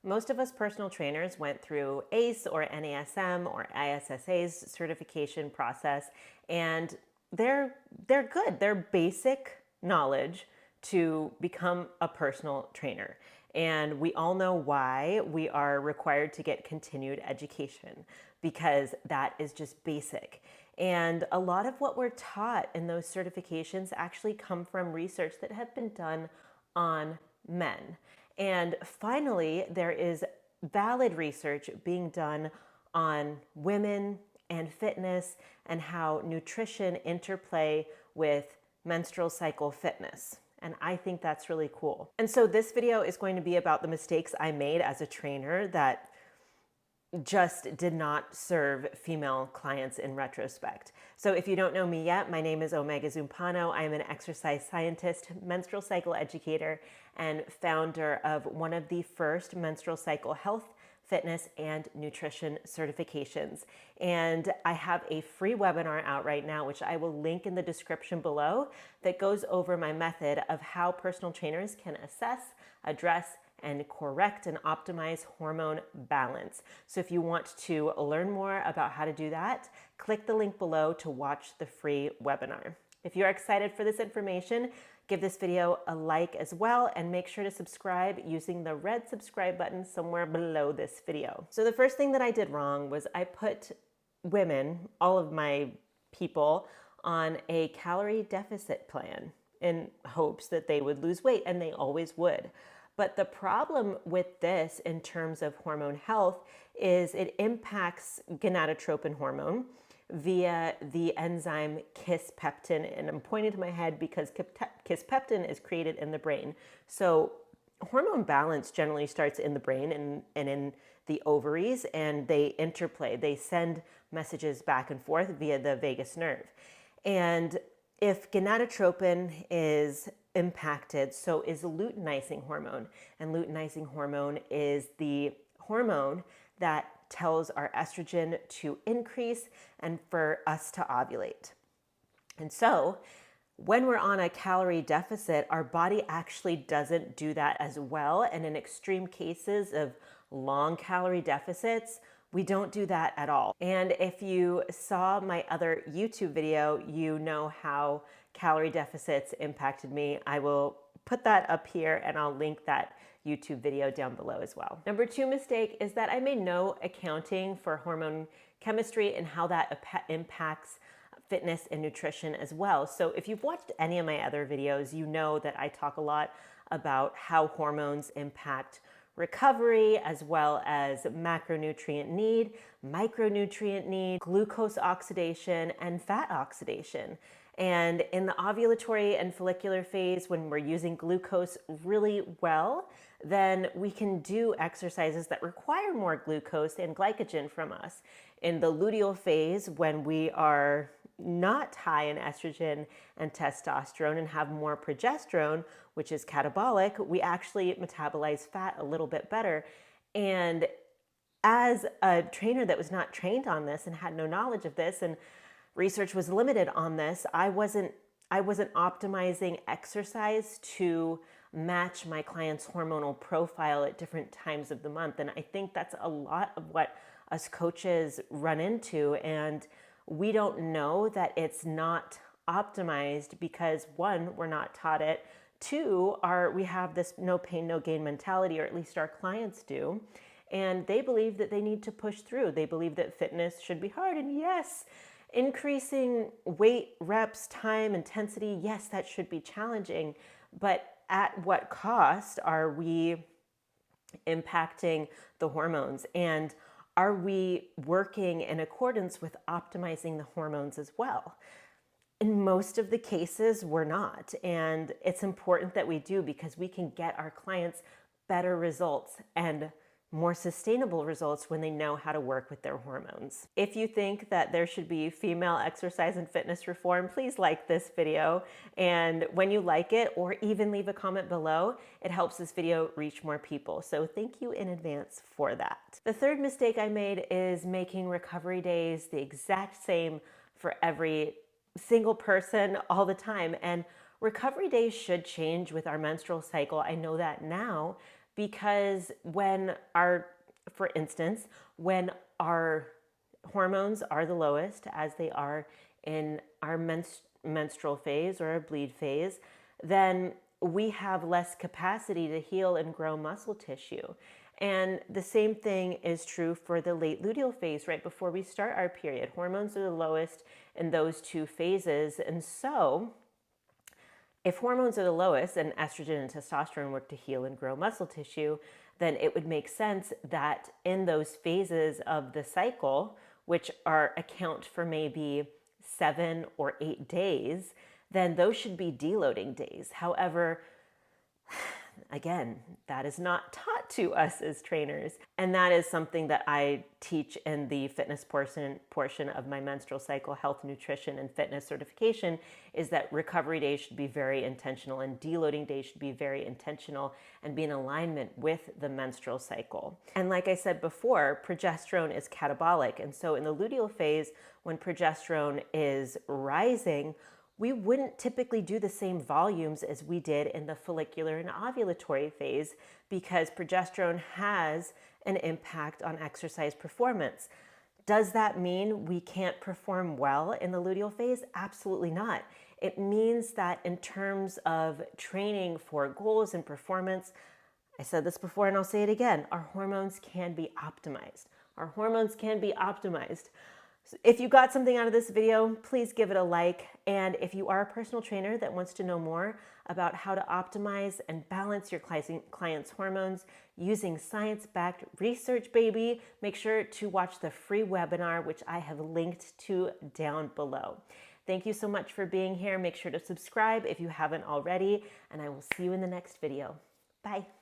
Most of us personal trainers went through ACE or NASM or ISSA's certification process, and they're good. They're basic knowledge to become a personal trainer. And we all know why we are required to get continued education, because that is just basic. And a lot of what we're taught in those certifications actually come from research that have been done on men. And finally, there is valid research being done on women and fitness and how nutrition interplay with menstrual cycle fitness. And I think that's really cool. And so this video is going to be about the mistakes I made as a trainer that just did not serve female clients in retrospect. So if you don't know me yet, my name is Omega Zumpano. I am an exercise scientist, menstrual cycle educator, and founder of one of the first menstrual cycle health, fitness, and nutrition certifications. And I have a free webinar out right now, which I will link in the description below, that goes over my method of how personal trainers can assess, address, and correct and optimize hormone balance. So if you want to learn more about how to do that, click the link below to watch the free webinar. If you're excited for this information, give this video a like as well, and make sure to subscribe using the red subscribe button somewhere below this video. So the first thing that I did wrong was I put women, all of my people, on a calorie deficit plan in hopes that they would lose weight, and they always would. But the problem with this in terms of hormone health is it impacts gonadotropin hormone via the enzyme kisspeptin. And I'm pointing to my head because kisspeptin is created in the brain. So hormone balance generally starts in the brain and in the ovaries, and they interplay. They send messages back and forth via the vagus nerve. And if gonadotropin is impacted, so is luteinizing hormone. And luteinizing hormone is the hormone that tells our estrogen to increase and for us to ovulate. And so when we're on a calorie deficit, our body actually doesn't do that as well. And in extreme cases of long calorie deficits, we don't do that at all. And if you saw my other YouTube video, you know how calorie deficits impacted me. I will put that up here, and I'll link that YouTube video down below as well. Number 2 mistake is that I made no accounting for hormone chemistry and how that impacts fitness and nutrition as well. So if you've watched any of my other videos, you know that I talk a lot about how hormones impact recovery, as well as macronutrient need, micronutrient need, glucose oxidation, and fat oxidation. And in the ovulatory and follicular phase, when we're using glucose really well, then we can do exercises that require more glucose and glycogen from us. In the luteal phase, when we are not high in estrogen and testosterone and have more progesterone, which is catabolic, we actually metabolize fat a little bit better. And as a trainer that was not trained on this and had no knowledge of this, and research was limited on this, I wasn't optimizing exercise to match my client's hormonal profile at different times of the month. And I think that's a lot of what us coaches run into. And we don't know that it's not optimized because, one, we're not taught it. Two, we have this no pain, no gain mentality, or at least our clients do. And they believe that they need to push through. They believe that fitness should be hard. And yes, increasing weight, reps, time, intensity, yes, that should be challenging. But at what cost are we impacting the hormones? And are we working in accordance with optimizing the hormones as well? In most of the cases, we're not. And it's important that we do, because we can get our clients better results and more sustainable results when they know how to work with their hormones. If you think that there should be female exercise and fitness reform, please like this video. And when you like it, or even leave a comment below, it helps this video reach more people. So thank you in advance for that. The third mistake I made is making recovery days the exact same for every single person all the time. And recovery days should change with our menstrual cycle. I know that now, because for instance, when our hormones are the lowest, as they are in our menstrual phase or our bleed phase, then we have less capacity to heal and grow muscle tissue. And the same thing is true for the late luteal phase, right before we start our period. Hormones are the lowest in those two phases. And so, if hormones are the lowest and estrogen and testosterone work to heal and grow muscle tissue, then it would make sense that in those phases of the cycle, which account for maybe 7 or 8 days, then those should be deloading days. However, again, that is not taught to us as trainers. And that is something that I teach in the fitness portion of my menstrual cycle health, nutrition, and fitness certification, is that recovery days should be very intentional and deloading days should be very intentional and be in alignment with the menstrual cycle. And like I said before, progesterone is catabolic. And so in the luteal phase, when progesterone is rising, we wouldn't typically do the same volumes as we did in the follicular and ovulatory phase because progesterone has an impact on exercise performance. Does that mean we can't perform well in the luteal phase? Absolutely not. It means that in terms of training for goals and performance, I said this before and I'll say it again, our hormones can be optimized. Our hormones can be optimized. If you got something out of this video, please give it a like. And if you are a personal trainer that wants to know more about how to optimize and balance your clients' hormones using science-backed research, baby, make sure to watch the free webinar, which I have linked to down below. Thank you so much for being here. Make sure to subscribe if you haven't already, and I will see you in the next video. Bye.